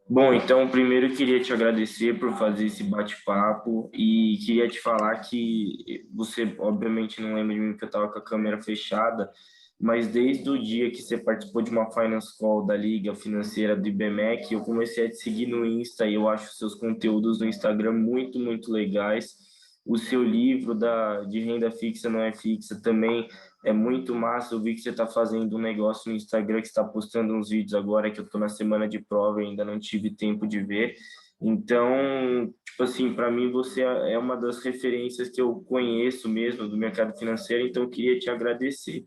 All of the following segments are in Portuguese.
Bom, então, primeiro eu queria te agradecer por fazer esse bate-papo e queria te falar que você, obviamente, não lembra de mim porque eu estava com a câmera fechada, mas desde o dia que você participou de uma Finance Call da Liga Financeira do IBMEC, eu comecei a te seguir no Insta e eu acho seus conteúdos no Instagram muito, muito legais. O seu livro de renda fixa não é fixa também é muito massa. Eu vi que você está fazendo um negócio no Instagram, que está postando uns vídeos agora, que eu estou na semana de prova e ainda não tive tempo de ver. Então, tipo assim, para mim você é uma das referências que eu conheço mesmo do mercado financeiro, então eu queria te agradecer.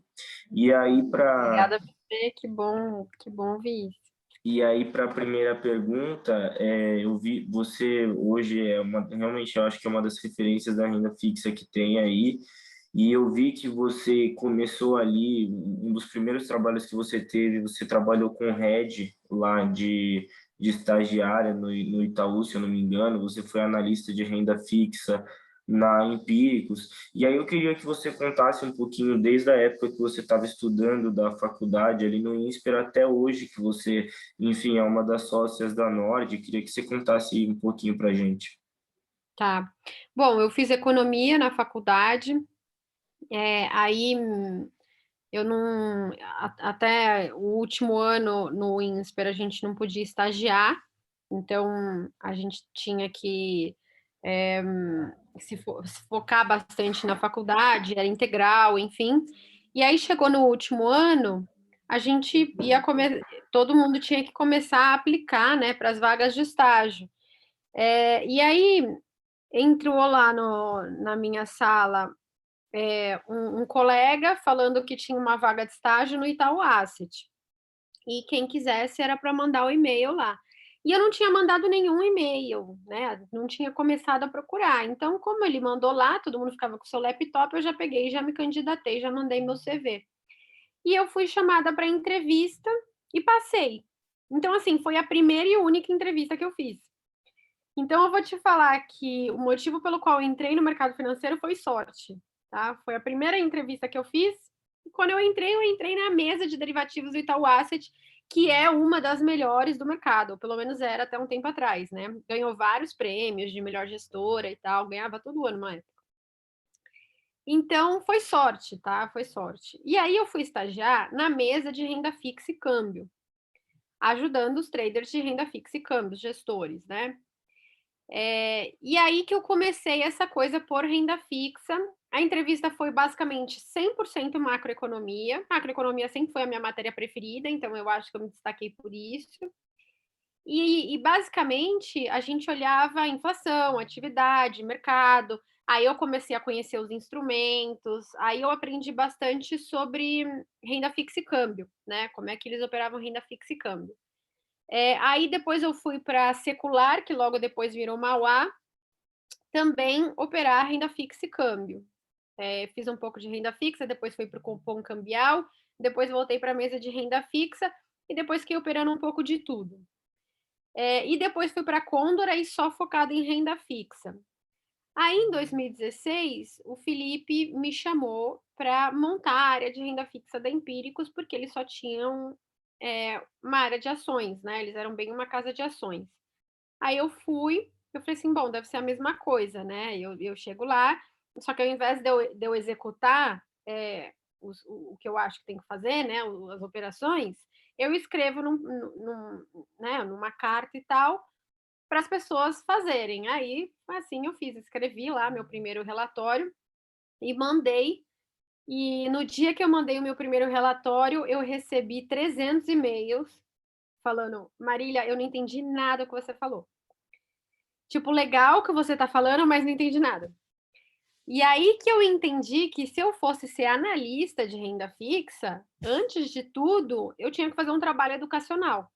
E aí para Obrigada a você, que bom ouvir isso. e aí, para a primeira pergunta, eu vi você hoje realmente eu acho que é uma das referências da renda fixa que tem aí, e eu vi que você começou ali, um dos primeiros trabalhos que você teve, você trabalhou com o Red lá de estagiária no Itaú, se eu não me engano, você foi analista de renda fixa na Empíricos, e aí eu queria que você contasse um pouquinho desde a época que você estava estudando da faculdade ali no INSPER até hoje, que você enfim, é uma das sócias da Nord. Queria que você contasse um pouquinho para a gente. Tá. Bom, eu fiz economia na faculdade, aí eu não. Até o último ano no INSPER a gente não podia estagiar, então a gente tinha que é, se focar bastante na faculdade, era integral, enfim. E aí chegou no último ano, a gente ia todo mundo tinha que começar a aplicar, né, para as vagas de estágio. E aí entrou lá na minha sala um colega falando que tinha uma vaga de estágio no Itaú Asset. E quem quisesse era para mandar o e-mail lá. E eu não tinha mandado nenhum e-mail, né? Não tinha começado a procurar. Então, como ele mandou lá, todo mundo ficava com o seu laptop, eu já peguei, já me candidatei, já mandei meu CV. E eu fui chamada para entrevista e passei. Então, assim, foi a primeira e única entrevista que eu fiz. Então, eu vou te falar que o motivo pelo qual eu entrei no mercado financeiro foi sorte, tá? Foi a primeira entrevista que eu fiz. E quando eu entrei na mesa de derivativos do Itaú Asset, que é uma das melhores do mercado, ou pelo menos era até um tempo atrás, né? Ganhou vários prêmios de melhor gestora e tal, ganhava todo ano, mãe. Então, foi sorte, tá? Foi sorte. E aí eu fui estagiar na mesa de renda fixa e câmbio, ajudando os traders de renda fixa e câmbio, gestores, né? E aí que eu comecei essa coisa por renda fixa. A entrevista foi basicamente 100% macroeconomia. Macroeconomia sempre foi a minha matéria preferida, então eu acho que eu me destaquei por isso. E basicamente a gente olhava inflação, atividade, mercado. Aí eu comecei a conhecer os instrumentos. Aí eu aprendi bastante sobre renda fixa e câmbio, né? Como é que eles operavam renda fixa e câmbio. Aí depois eu fui para secular, que logo depois virou Mauá, também operar renda fixa e câmbio. Fiz um pouco de renda fixa, depois fui para o cupom cambial, depois voltei para a mesa de renda fixa e depois fiquei operando um pouco de tudo. E depois fui para a Condor e só focado em renda fixa. Aí em 2016, o Felipe me chamou para montar a área de renda fixa da Empíricos, porque eles só tinham uma área de ações, né? Eles eram bem uma casa de ações. Aí eu falei assim, bom, deve ser a mesma coisa, né? Eu chego lá, só que ao invés de eu executar o que eu acho que tem que fazer, né? As operações, eu escrevo né, numa carta e tal, para as pessoas fazerem. Aí, assim eu fiz, escrevi lá meu primeiro relatório e mandei. E no dia que eu mandei o meu primeiro relatório, eu recebi 300 e-mails falando, Marília, eu não entendi nada que você falou. Tipo, legal que você tá falando, mas não entendi nada. E aí que eu entendi que se eu fosse ser analista de renda fixa, antes de tudo, eu tinha que fazer um trabalho educacional,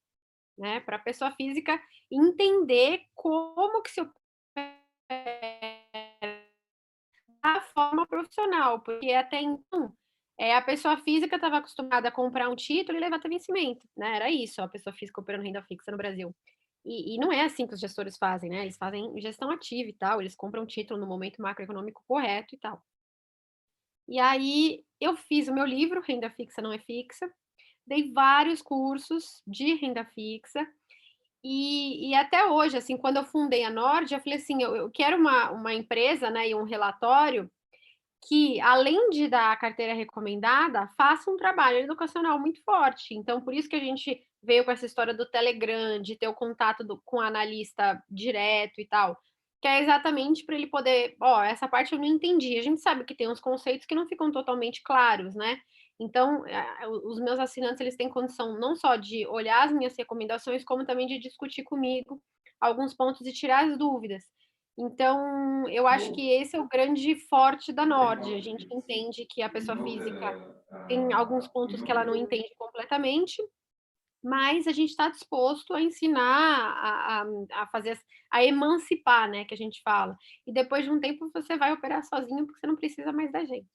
né? Para a pessoa física entender como que se a forma profissional, porque até então a pessoa física estava acostumada a comprar um título e levar até vencimento, né? Era isso, a pessoa física operando renda fixa no Brasil. E não é assim que os gestores fazem, né? Eles fazem gestão ativa e tal, eles compram título no momento macroeconômico correto e tal. E aí eu fiz o meu livro, Renda Fixa Não é Fixa. dei vários cursos de renda fixa, e até hoje, assim, quando eu fundei a Nord, eu falei assim: "Eu quero uma empresa, né, e um relatório que, além de dar a carteira recomendada, faça um trabalho educacional muito forte". Então, por isso que a gente veio com essa história do Telegram, de ter o contato com o analista direto e tal, que é exatamente para ele poder: "Ó, essa parte eu não entendi". A gente sabe que tem uns conceitos que não ficam totalmente claros, né. Então, os meus assinantes, eles têm condição não só de olhar as minhas recomendações, como também de discutir comigo alguns pontos e tirar as dúvidas. Então, eu acho que esse é o grande forte da Nord. A gente entende que a pessoa física tem alguns pontos que ela não entende completamente, mas a gente está disposto a ensinar a fazer a emancipar, né, que a gente fala. E depois de um tempo você vai operar sozinho, porque você não precisa mais da gente.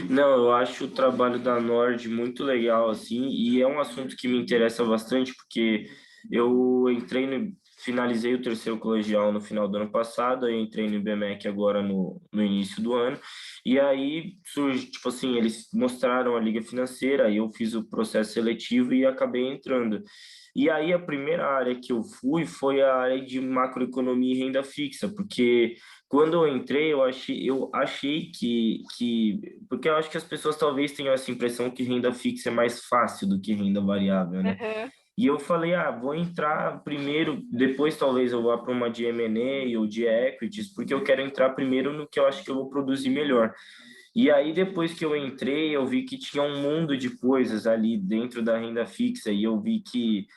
Não, eu acho o trabalho da Nord muito legal, assim, e é um assunto que me interessa bastante, porque eu finalizei o terceiro colegial no final do ano passado, aí entrei no IBMEC agora no início do ano, e aí surge, tipo assim, eles mostraram a liga financeira, aí eu fiz o processo seletivo e acabei entrando. E aí a primeira área que eu fui foi a área de macroeconomia e renda fixa, porque quando eu entrei, eu achei porque eu acho que as pessoas talvez tenham essa impressão que renda fixa é mais fácil do que renda variável, né? Aham. E eu falei, vou entrar primeiro, depois talvez eu vá para uma de M&A ou de equities, porque eu quero entrar primeiro no que eu acho que eu vou produzir melhor. E aí, depois que eu entrei, eu vi que tinha um mundo de coisas ali dentro da renda fixa, e eu vi que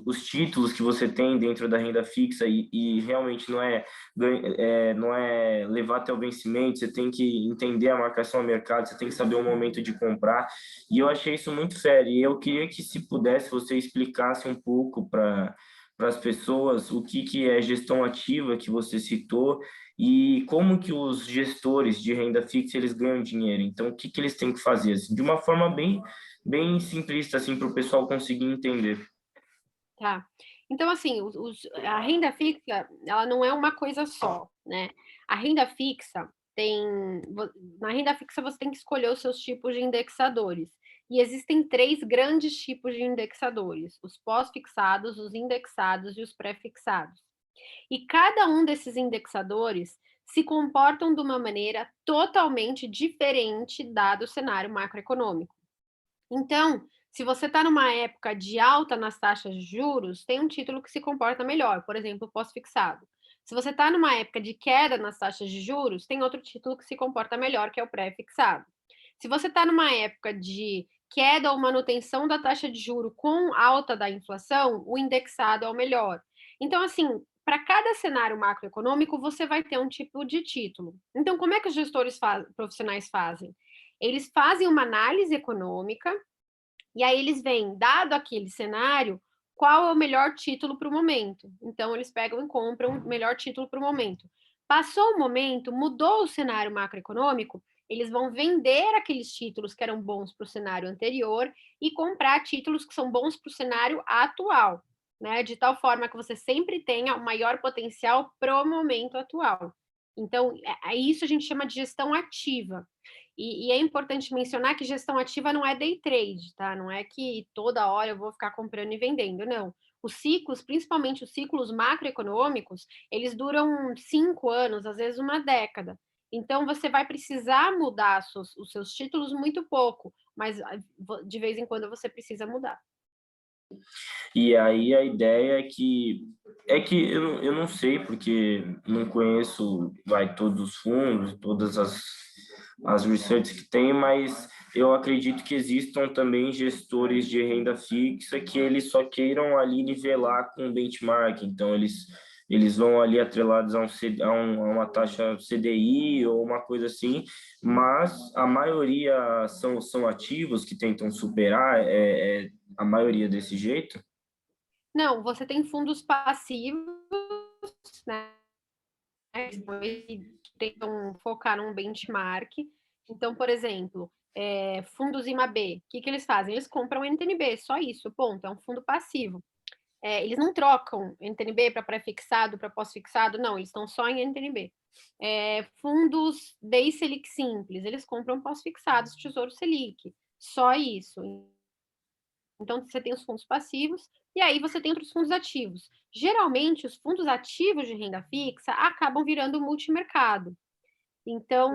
os títulos que você tem dentro da renda fixa e realmente não é levar até o vencimento, você tem que entender a marcação ao mercado, você tem que saber o momento de comprar, e eu achei isso muito fair, e eu queria que, se pudesse, você explicasse um pouco para as pessoas o que é gestão ativa que você citou e como que os gestores de renda fixa eles ganham dinheiro. Então, o que eles têm que fazer? Assim, de uma forma bem simplista, assim, para o pessoal conseguir entender. Tá. Então, assim, a renda fixa, ela não é uma coisa só, né? A renda fixa na renda fixa você tem que escolher os seus tipos de indexadores. E existem três grandes tipos de indexadores: os pós-fixados, os indexados e os pré-fixados. E cada um desses indexadores se comportam de uma maneira totalmente diferente dado o cenário macroeconômico. Então, se você está numa época de alta nas taxas de juros, tem um título que se comporta melhor, por exemplo, o pós-fixado. Se você está numa época de queda nas taxas de juros, tem outro título que se comporta melhor, que é o pré-fixado. Se você está numa época de queda ou manutenção da taxa de juro com alta da inflação, o indexado é o melhor. Então, assim, para cada cenário macroeconômico, você vai ter um tipo de título. Então, como é que os gestores profissionais fazem? Eles fazem uma análise econômica e aí eles veem, dado aquele cenário, qual é o melhor título para o momento. Então, eles pegam e compram o melhor título para o momento. Passou o momento, mudou o cenário macroeconômico, eles vão vender aqueles títulos que eram bons para o cenário anterior e comprar títulos que são bons para o cenário atual, né? De tal forma que você sempre tenha o maior potencial para o momento atual. Então, isso a gente chama de gestão ativa. E é importante mencionar que gestão ativa não é day trade, tá? Não é que toda hora eu vou ficar comprando e vendendo, não. Os ciclos, principalmente os ciclos macroeconômicos, eles duram 5 anos, às vezes uma década. Então, você vai precisar mudar os seus títulos muito pouco, mas de vez em quando você precisa mudar. E aí a ideia é que eu não sei, porque não conheço, todos os fundos, todas as research que tem, mas eu acredito que existam também gestores de renda fixa que eles só queiram ali nivelar com o benchmark, então eles vão ali atrelados a uma taxa CDI ou uma coisa assim, mas a maioria são ativos que tentam superar, a maioria desse jeito. Não, você tem fundos passivos, né? Que tentam focar num benchmark. Então, por exemplo, fundos IMAB, o que eles fazem? Eles compram NTNB, só isso, ponto. É um fundo passivo. Eles não trocam NTNB para pré-fixado, para pós-fixado, não, eles estão só em NTNB. Fundos DI Selic simples, eles compram pós-fixados, Tesouro Selic, só isso. Então, você tem os fundos passivos e aí você tem outros fundos ativos. Geralmente, os fundos ativos de renda fixa acabam virando multimercado. Então,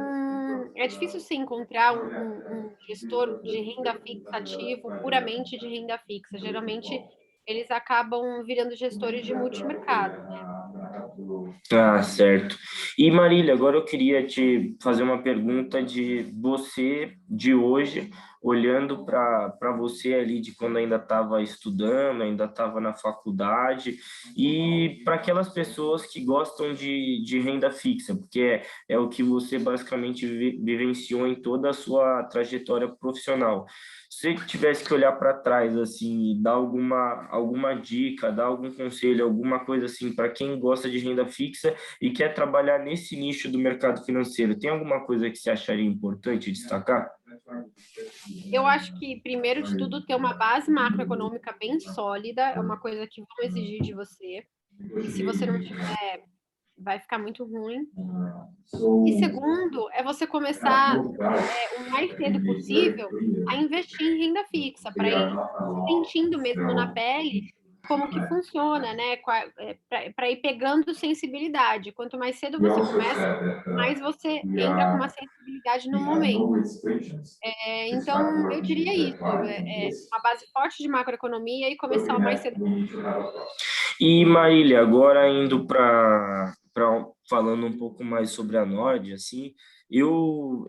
é difícil você encontrar um gestor de renda fixa ativo puramente de renda fixa. Geralmente, eles acabam virando gestores de multimercado, né? Ah, certo. E Marília, agora eu queria te fazer uma pergunta de você de hoje, olhando para você ali de quando ainda estava estudando, ainda estava na faculdade, e para aquelas pessoas que gostam de renda fixa, porque é o que você basicamente vivenciou em toda a sua trajetória profissional. Se você tivesse que olhar para trás assim e dar alguma dica, dar algum conselho, alguma coisa assim para quem gosta de renda fixa e quer trabalhar nesse nicho do mercado financeiro, tem alguma coisa que você acharia importante destacar? Eu acho que, primeiro de tudo, ter uma base macroeconômica bem sólida é uma coisa que vão exigir de você. E se você não tiver, vai ficar muito ruim. E segundo, é você começar o mais cedo possível a investir em renda fixa, para ir sentindo mesmo na pele como que funciona, né? Para ir pegando sensibilidade. Quanto mais cedo você começa, mais você entra com uma sensibilidade no momento. Então, eu diria isso: uma base forte de macroeconomia e começar o mais cedo possível. E Marília, agora indo para falando um pouco mais sobre a Nord, assim, eu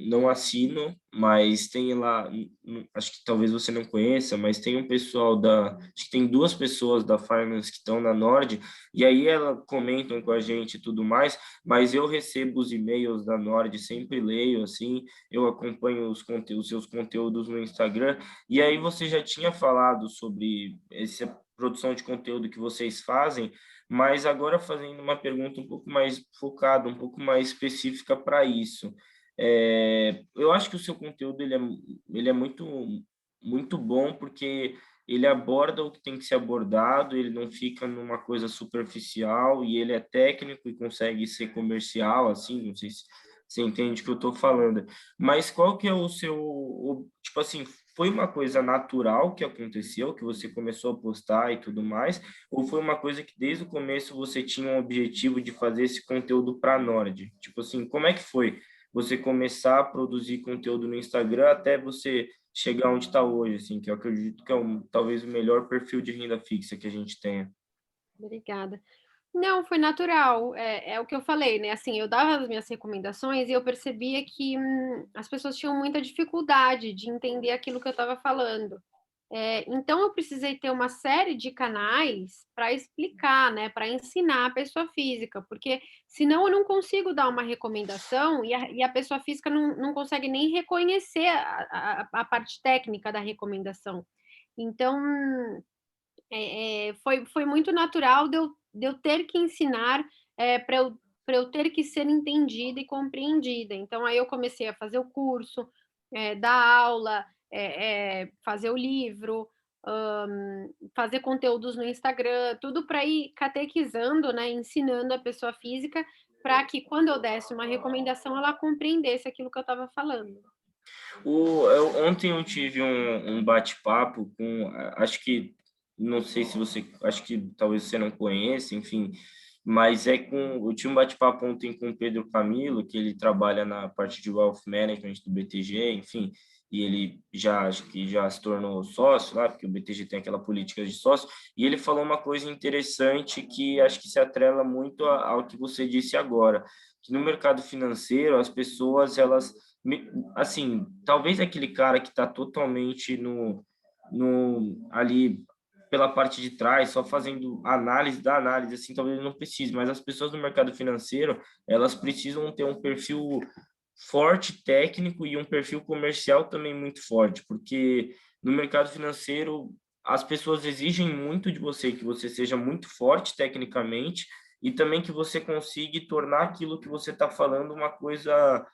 não assino, mas tem lá, acho que talvez você não conheça, mas tem um pessoal acho que tem duas pessoas da Finance que estão na Nord, e aí elas comentam com a gente e tudo mais, mas eu recebo os e-mails da Nord, sempre leio, assim, eu acompanho os seus conteúdos no Instagram, e aí você já tinha falado sobre esse produção de conteúdo que vocês fazem, mas agora fazendo uma pergunta um pouco mais focada, um pouco mais específica para isso. Eu acho que o seu conteúdo ele é muito bom porque ele aborda o que tem que ser abordado, ele não fica numa coisa superficial e ele é técnico e consegue ser comercial, assim, não sei se você entende o que eu estou falando. Mas qual que é o seu, tipo assim, foi uma coisa natural que aconteceu, que você começou a postar e tudo mais, ou foi uma coisa que desde o começo você tinha um objetivo de fazer esse conteúdo para a Nord? Tipo assim, como é que foi você começar a produzir conteúdo no Instagram até você chegar onde está hoje, assim, que eu acredito que é talvez o melhor perfil de renda fixa que a gente tenha? Obrigada. Não, foi natural. É o que eu falei, né? Assim, eu dava as minhas recomendações e eu percebia que as pessoas tinham muita dificuldade de entender aquilo que eu estava falando. Então, eu precisei ter uma série de canais para explicar, né? Para ensinar a pessoa física, porque senão eu não consigo dar uma recomendação e a pessoa física não consegue nem reconhecer a parte técnica da recomendação. Então, foi muito natural de eu ter que ensinar para eu ter que ser entendida e compreendida. Então, aí eu comecei a fazer o curso, dar aula, fazer o livro, fazer conteúdos no Instagram, tudo para ir catequizando, né, ensinando a pessoa física para que quando eu desse uma recomendação ela compreendesse aquilo que eu estava falando. Ontem eu tive um bate-papo com, acho que, não sei se você, acho que talvez você não conheça, enfim, mas eu tive um bate-papo ontem com o Pedro Camilo, que ele trabalha na parte de Wealth Management do BTG, enfim, e ele acho que já se tornou sócio lá, porque o BTG tem aquela política de sócio, e ele falou uma coisa interessante que acho que se atrela muito ao que você disse agora, que no mercado financeiro as pessoas, elas assim, talvez aquele cara que está totalmente no ali pela parte de trás, só fazendo análise da análise, assim, talvez ele não precise, mas as pessoas do mercado financeiro, elas precisam ter um perfil forte técnico e um perfil comercial também muito forte, porque no mercado financeiro as pessoas exigem muito de você, que você seja muito forte tecnicamente e também que você consiga tornar aquilo que você está falando uma coisa,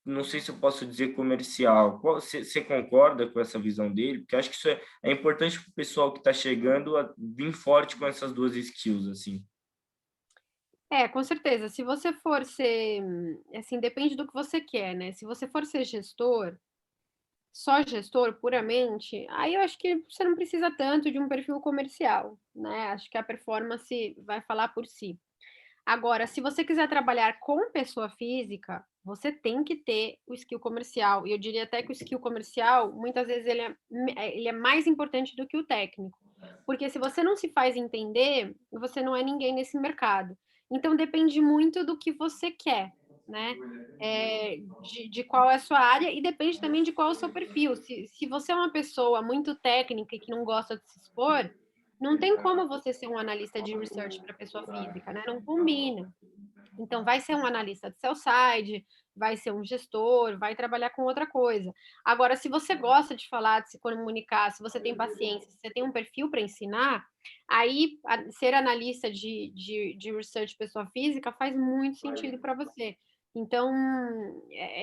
não sei se eu posso dizer comercial. Você concorda com essa visão dele? Porque eu acho que isso é importante para o pessoal que está chegando a vir forte com essas duas skills, assim. Com certeza. Se você for ser, assim, depende do que você quer, né. Se você for ser gestor, só gestor puramente, aí eu acho que você não precisa tanto de um perfil comercial, né. Acho que a performance vai falar por si. Agora, se você quiser trabalhar com pessoa física, você tem que ter o skill comercial, e eu diria até que o skill comercial, muitas vezes ele é mais importante do que o técnico, porque se você não se faz entender, você não é ninguém nesse mercado. Então depende muito do que você quer, né, de qual é a sua área e depende também de qual é o seu perfil. Se você é uma pessoa muito técnica e que não gosta de se expor, não tem como você ser um analista de research para pessoa física, né, não combina. Então vai ser um analista de sell side, vai ser um gestor, vai trabalhar com outra coisa. Agora, se você gosta de falar, de se comunicar, se você tem paciência, se você tem um perfil para ensinar, aí ser analista de research pessoa física faz muito sentido para você. Então,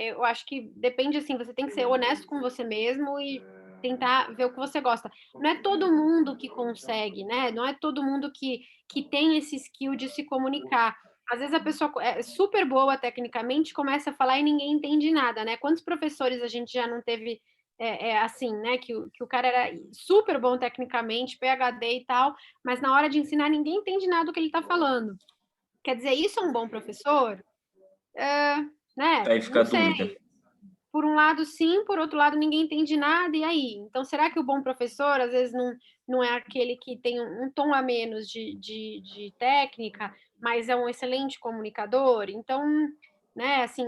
eu acho que depende, assim, você tem que ser honesto com você mesmo e tentar ver o que você gosta. Não é todo mundo que consegue, né? Não é todo mundo que tem esse skill de se comunicar. Às vezes a pessoa é super boa tecnicamente, começa a falar e ninguém entende nada, né. Quantos professores a gente já não teve, assim, né, que o cara era super bom tecnicamente, PhD e tal, mas na hora de ensinar ninguém entende nada do que ele está falando. Quer dizer, isso é um bom professor? Né, Aí fica a não sei. dúvida. Por um lado sim, por outro lado ninguém entende nada, e aí? Então será que o bom professor às vezes não é aquele que tem um tom a menos de técnica, mas é um excelente comunicador? Então, né, assim,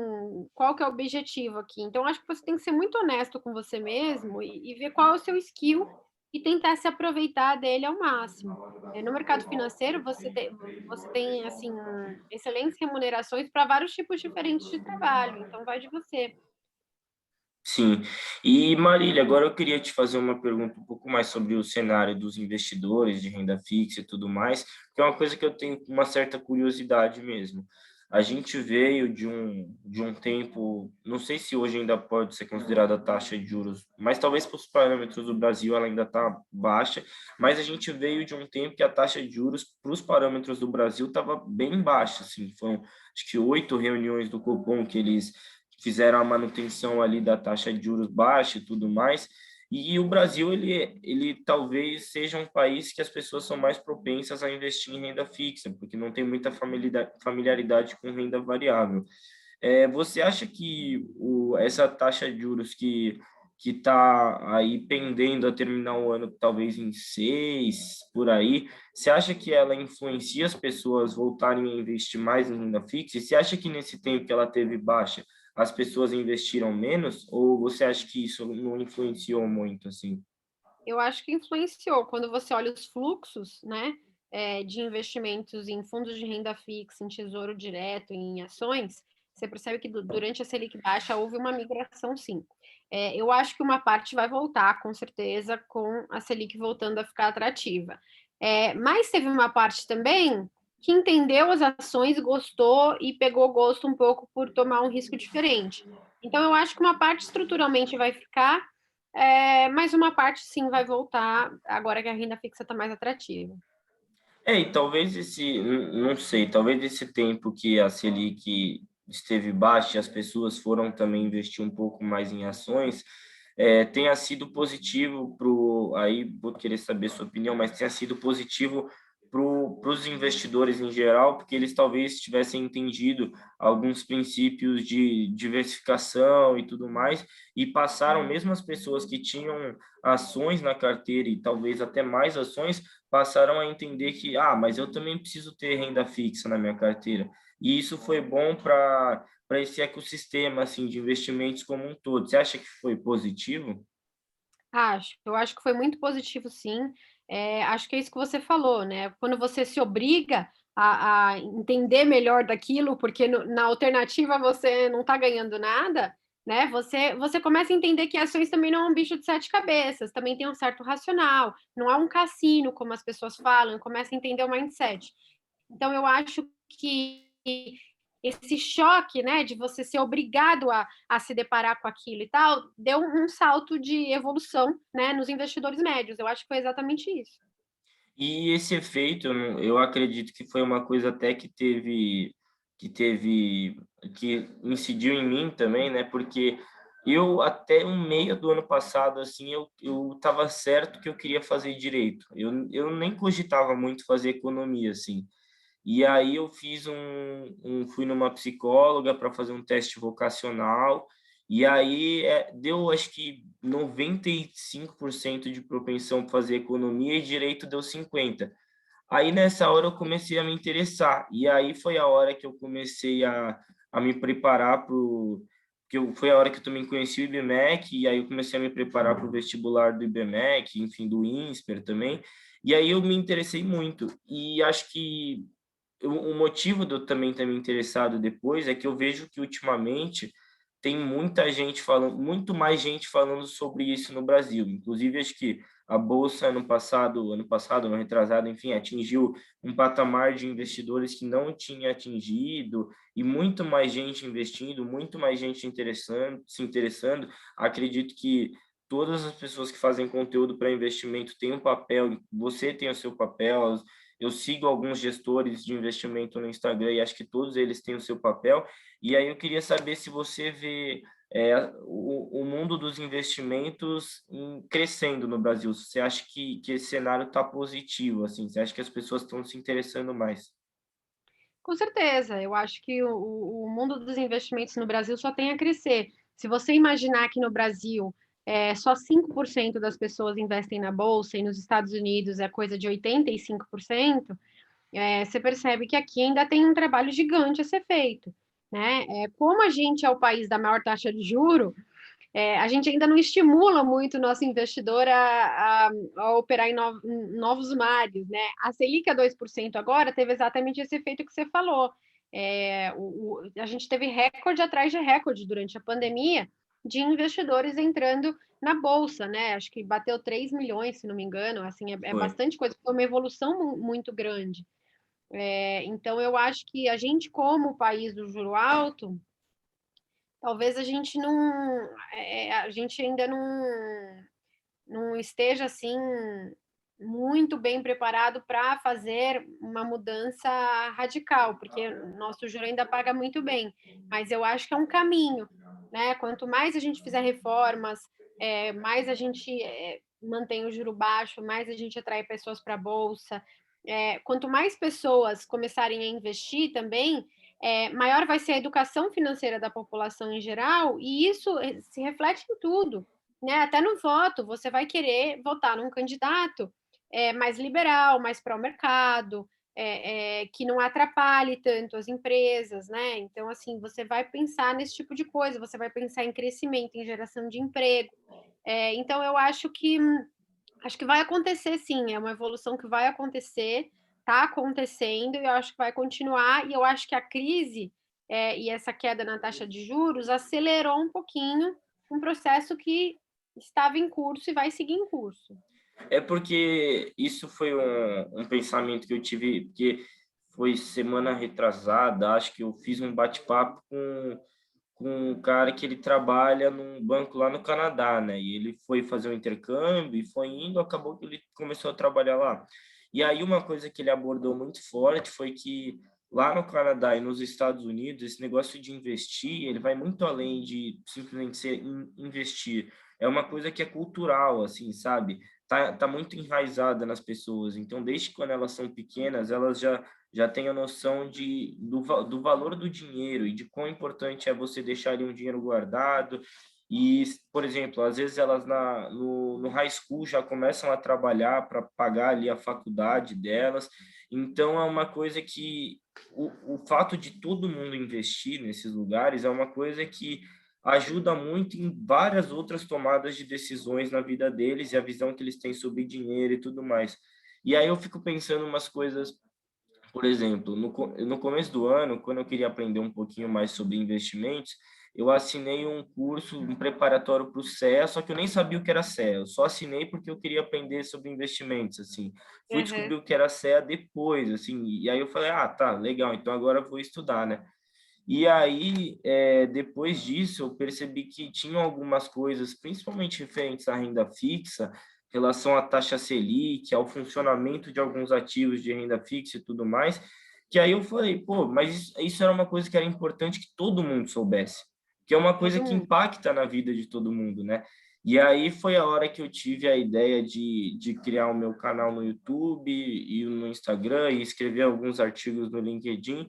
qual que é o objetivo aqui? Então acho que você tem que ser muito honesto com você mesmo e ver qual é o seu skill e tentar se aproveitar dele ao máximo. No mercado financeiro você tem, assim, excelentes remunerações para vários tipos diferentes de trabalho, então vai de você. Sim. E Marília, agora eu queria te fazer uma pergunta um pouco mais sobre o cenário dos investidores de renda fixa e tudo mais, que é uma coisa que eu tenho uma certa curiosidade mesmo. A gente veio de um tempo, não sei se hoje ainda pode ser considerada a taxa de juros, mas talvez para os parâmetros do Brasil ela ainda está baixa, mas a gente veio de um tempo que a taxa de juros para os parâmetros do Brasil estava bem baixa, assim, foram acho que 8 reuniões do Copom que eles fizeram a manutenção ali da taxa de juros baixa e tudo mais. E o Brasil, ele talvez seja um país que as pessoas são mais propensas a investir em renda fixa, porque não tem muita familiaridade com renda variável. Você acha que essa taxa de juros que está aí pendendo a terminar o ano, talvez em 6, por aí, você acha que ela influencia as pessoas voltarem a investir mais em renda fixa? E você acha que nesse tempo que ela teve baixa, as pessoas investiram menos? Ou você acha que isso não influenciou muito, assim? Eu acho que influenciou. Quando você olha os fluxos, né, de investimentos em fundos de renda fixa, em tesouro direto, em ações, você percebe que durante a Selic baixa houve uma migração, sim. Eu acho que uma parte vai voltar, com certeza, com a Selic voltando a ficar atrativa. Mas teve uma parte também que entendeu as ações, gostou e pegou gosto um pouco por tomar um risco diferente. Então, eu acho que uma parte estruturalmente vai ficar, mas uma parte sim vai voltar agora que a renda fixa está mais atrativa. E talvez não sei, talvez esse tempo que a Selic esteve baixa e as pessoas foram também investir um pouco mais em ações, tenha sido positivo aí vou querer saber sua opinião, mas tenha sido positivo para os investidores em geral, porque eles talvez tivessem entendido alguns princípios de diversificação e tudo mais, e passaram, mesmo as pessoas que tinham ações na carteira e talvez até mais ações, passaram a entender que, mas eu também preciso ter renda fixa na minha carteira. E isso foi bom para esse ecossistema assim de investimentos como um todo. Você acha que foi positivo? Eu acho que foi muito positivo, sim. Acho que é isso que você falou, né? Quando você se obriga a entender melhor daquilo, porque na alternativa você não está ganhando nada, né? Você começa a entender que ações também não é um bicho de sete cabeças, também tem um certo racional, não é um cassino, como as pessoas falam, começa a entender o mindset. Então, eu acho que esse choque, né, de você ser obrigado a se deparar com aquilo e tal, deu um salto de evolução, né, nos investidores médios. Eu acho que foi exatamente isso. E esse efeito, eu acredito que foi uma coisa até que teve, que incidiu em mim também, né? Porque eu até um meio do ano passado, assim, eu estava certo que eu queria fazer direito. Eu nem cogitava muito fazer economia, assim. E aí eu fiz fui numa psicóloga para fazer um teste vocacional, e aí deu acho que 95% de propensão para fazer economia e direito deu 50%. Aí nessa hora eu comecei a me interessar, e aí foi a hora que eu comecei a me preparar para o. Foi a hora que eu também conheci o IBMEC, e aí eu comecei a me preparar para o vestibular do IBMEC, enfim, do INSPER também, e aí eu me interessei muito, e acho que o motivo de eu também ter me interessado depois é que eu vejo que ultimamente tem muita gente falando, muito mais gente falando sobre isso no Brasil. Inclusive, acho que a bolsa ano passado, ano retrasado, enfim, atingiu um patamar de investidores que não tinha atingido e muito mais gente investindo, muito mais gente se interessando. Acredito que todas as pessoas que fazem conteúdo para investimento têm um papel, você tem o seu papel, eu sigo alguns gestores de investimento no Instagram e acho que todos eles têm o seu papel. E aí eu queria saber se você vê o mundo dos investimentos crescendo no Brasil. Você acha que esse cenário está positivo? Assim? Você acha que as pessoas estão se interessando mais? Com certeza, eu acho que o mundo dos investimentos no Brasil só tem a crescer. Se você imaginar que no Brasil só 5% das pessoas investem na Bolsa e nos Estados Unidos é coisa de 85%, você percebe que aqui ainda tem um trabalho gigante a ser feito. Né? Como a gente é o país da maior taxa de juro, a gente ainda não estimula muito o nosso investidor a operar em novos mares, né? A Selic a 2% agora teve exatamente esse efeito que você falou. A gente teve recorde atrás de recorde durante a pandemia de investidores entrando na bolsa, né? Acho que bateu 3 milhões, se não me engano, assim, é Foi. bastante coisa, foi uma evolução muito grande. Então, eu acho que a gente, como país do juro alto, talvez a gente não, a gente ainda não esteja assim muito bem preparado para fazer uma mudança radical, porque nosso juro ainda paga muito bem, mas eu acho que é um caminho, né? Quanto mais a gente fizer reformas, mais a gente mantém o juro baixo, mais a gente atrai pessoas para a bolsa. Quanto mais pessoas começarem a investir também, maior vai ser a educação financeira da população em geral, e isso se reflete em tudo, né? Até no voto, você vai querer votar num candidato mais liberal, mais pró-mercado, que não atrapalhe tanto as empresas, né? Então, assim, você vai pensar nesse tipo de coisa, você vai pensar em crescimento, em geração de emprego. Então, eu acho que vai acontecer sim, é uma evolução que vai acontecer, está acontecendo, e eu acho que vai continuar, e eu acho que a crise e essa queda na taxa de juros acelerou um pouquinho um processo que estava em curso e vai seguir em curso. É porque isso foi um pensamento que eu tive, porque foi semana retrasada, acho que eu fiz um bate-papo com um cara que ele trabalha num banco lá no Canadá, né? E ele foi fazer um intercâmbio e foi indo, acabou que ele começou a trabalhar lá. E aí uma coisa que ele abordou muito forte foi que lá no Canadá e nos Estados Unidos, esse negócio de investir, ele vai muito além de simplesmente ser investir. É uma coisa que é cultural, assim, sabe? Tá muito enraizada nas pessoas. Então, desde quando elas são pequenas, elas já têm a noção do valor do dinheiro e de quão importante é você deixar ali um dinheiro guardado. E, por exemplo, às vezes elas no high school já começam a trabalhar para pagar ali a faculdade delas. Então, é uma coisa que o fato de todo mundo investir nesses lugares é uma coisa que ajuda muito em várias outras tomadas de decisões na vida deles e a visão que eles têm sobre dinheiro e tudo mais. E aí eu fico pensando umas coisas, por exemplo, no começo do ano, quando eu queria aprender um pouquinho mais sobre investimentos, eu assinei um curso, um preparatório para o CEA, só que eu nem sabia o que era CEA, eu só assinei porque eu queria aprender sobre investimentos, assim. Fui Uhum. descobrir o que era CEA depois, assim, e aí eu falei, ah, tá, legal, então agora eu vou estudar, né? E aí, depois disso, eu percebi que tinham algumas coisas, principalmente referentes à renda fixa, relação à taxa Selic, ao funcionamento de alguns ativos de renda fixa e tudo mais, que aí eu falei, pô, mas isso era uma coisa que era importante que todo mundo soubesse, que é uma coisa Todo que mundo. impacta na vida de todo mundo, né? E aí foi a hora que eu tive a ideia de criar o meu canal no YouTube e no Instagram e escrever alguns artigos no LinkedIn,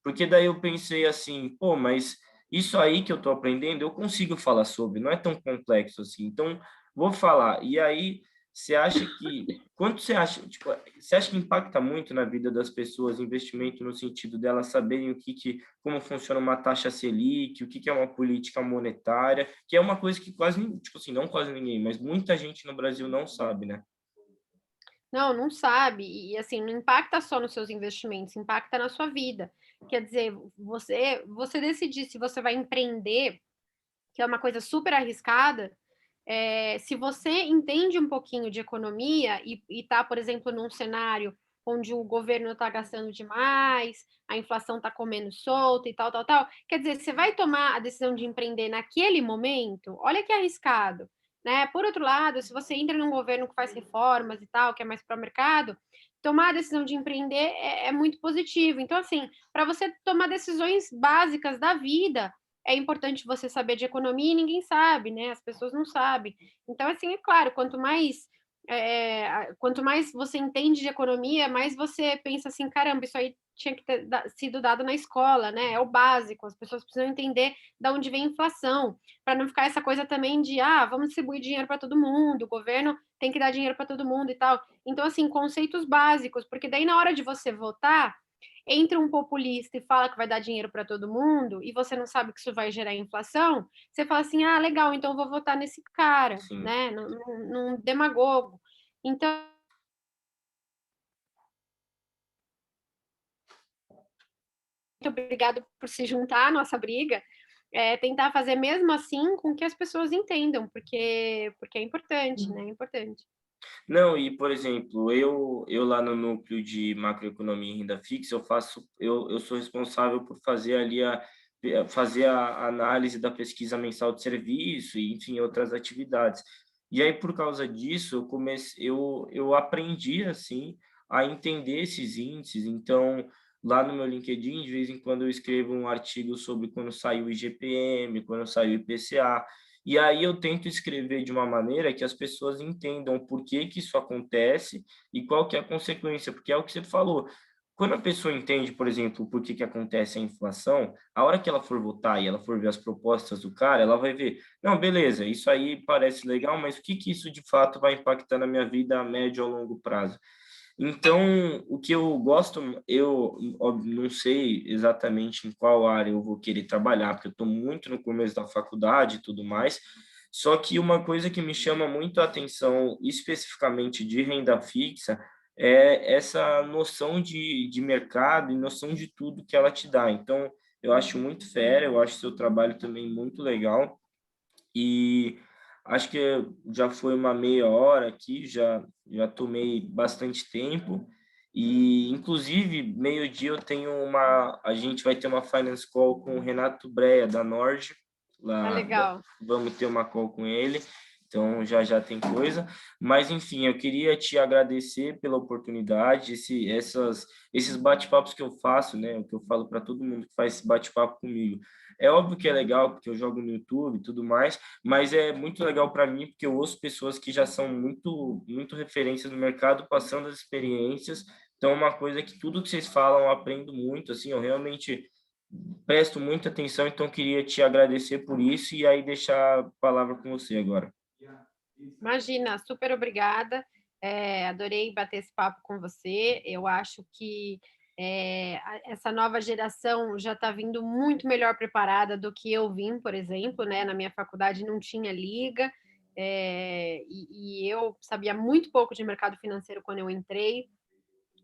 porque daí eu pensei assim, pô, mas isso aí que eu estou aprendendo, eu consigo falar sobre, não é tão complexo assim. Então, vou falar. E aí, você acha que, quanto você acha, tipo, você acha que impacta muito na vida das pessoas investimento no sentido delas saberem como funciona uma taxa Selic, o que é uma política monetária, que é uma coisa que quase, tipo assim, não quase ninguém, mas muita gente no Brasil não sabe, né? Não, não sabe. E assim, não impacta só nos seus investimentos, impacta na sua vida. Quer dizer, você decidir se você vai empreender, que é uma coisa super arriscada, se você entende um pouquinho de economia e está, por exemplo, num cenário onde o governo está gastando demais, a inflação está comendo solta e tal, tal, tal, quer dizer, você vai tomar a decisão de empreender naquele momento, olha que arriscado, né? Por outro lado, se você entra num governo que faz reformas e tal, que é mais para o mercado, tomar a decisão de empreender é muito positivo. Então, assim, para você tomar decisões básicas da vida, é importante você saber de economia e ninguém sabe, né? As pessoas não sabem. Então, assim, é claro, quanto mais você entende de economia, mais você pensa assim, caramba, isso aí tinha que ter sido dado na escola, né? É o básico, as pessoas precisam entender de onde vem a inflação, para não ficar essa coisa também de, vamos distribuir dinheiro para todo mundo, o governo tem que dar dinheiro para todo mundo e tal. Então, assim, conceitos básicos, porque daí na hora de você votar, entra um populista e fala que vai dar dinheiro para todo mundo e você não sabe que isso vai gerar inflação, você fala assim, legal, então eu vou votar nesse cara, Sim. né? Num demagogo. Então, muito obrigado por se juntar à nossa briga. Tentar fazer mesmo assim com que as pessoas entendam, porque é importante, né? É importante. Não, e por exemplo, eu lá no núcleo de macroeconomia e renda fixa, eu sou responsável por fazer ali fazer a análise da pesquisa mensal de serviço e, enfim, outras atividades. E aí, por causa disso, eu aprendi, assim, a entender esses índices. Então, lá no meu LinkedIn, de vez em quando eu escrevo um artigo sobre quando saiu o IGPM, quando saiu o IPCA, e aí eu tento escrever de uma maneira que as pessoas entendam por que que isso acontece e qual que é a consequência, porque é o que você falou. Quando a pessoa entende, por exemplo, por que que acontece a inflação, a hora que ela for votar e ela for ver as propostas do cara, ela vai ver, não, beleza, isso aí parece legal, mas o que que isso de fato vai impactar na minha vida a médio ou longo prazo? Então, o que eu gosto, eu não sei exatamente em qual área eu vou querer trabalhar, porque eu estou muito no começo da faculdade e tudo mais. Só que uma coisa que me chama muito a atenção, especificamente de renda fixa, é essa noção de mercado e noção de tudo que ela te dá. Então, eu acho muito fera, eu acho seu trabalho também muito legal. E acho que já foi uma meia hora aqui, já tomei bastante tempo. E, inclusive, meio-dia eu tenho a gente vai ter uma finance call com o Renato Breia, da Nord, Legal. vamos ter uma call com ele, então já tem coisa. Mas, enfim, eu queria te agradecer pela oportunidade, esses bate-papos que eu faço, né, o que eu falo para todo mundo que faz esse bate-papo comigo. É óbvio que é legal, porque eu jogo no YouTube e tudo mais, mas é muito legal para mim, porque eu ouço pessoas que já são muito referências no mercado, passando as experiências. Então, é uma coisa que tudo que vocês falam eu aprendo muito, assim, eu realmente presto muita atenção, então queria te agradecer por isso e aí deixar a palavra com você agora. Imagina, super obrigada. Adorei bater esse papo com você. Eu acho que essa nova geração já está vindo muito melhor preparada do que eu vim, por exemplo, né? Na minha faculdade não tinha liga, e eu sabia muito pouco de mercado financeiro quando eu entrei.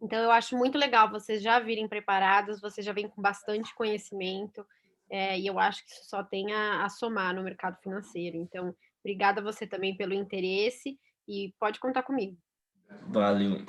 Então, eu acho muito legal vocês já virem preparados, vocês já vêm com bastante conhecimento, e eu acho que isso só tem a somar no mercado financeiro. Então, obrigada a você também pelo interesse e pode contar comigo. Valeu.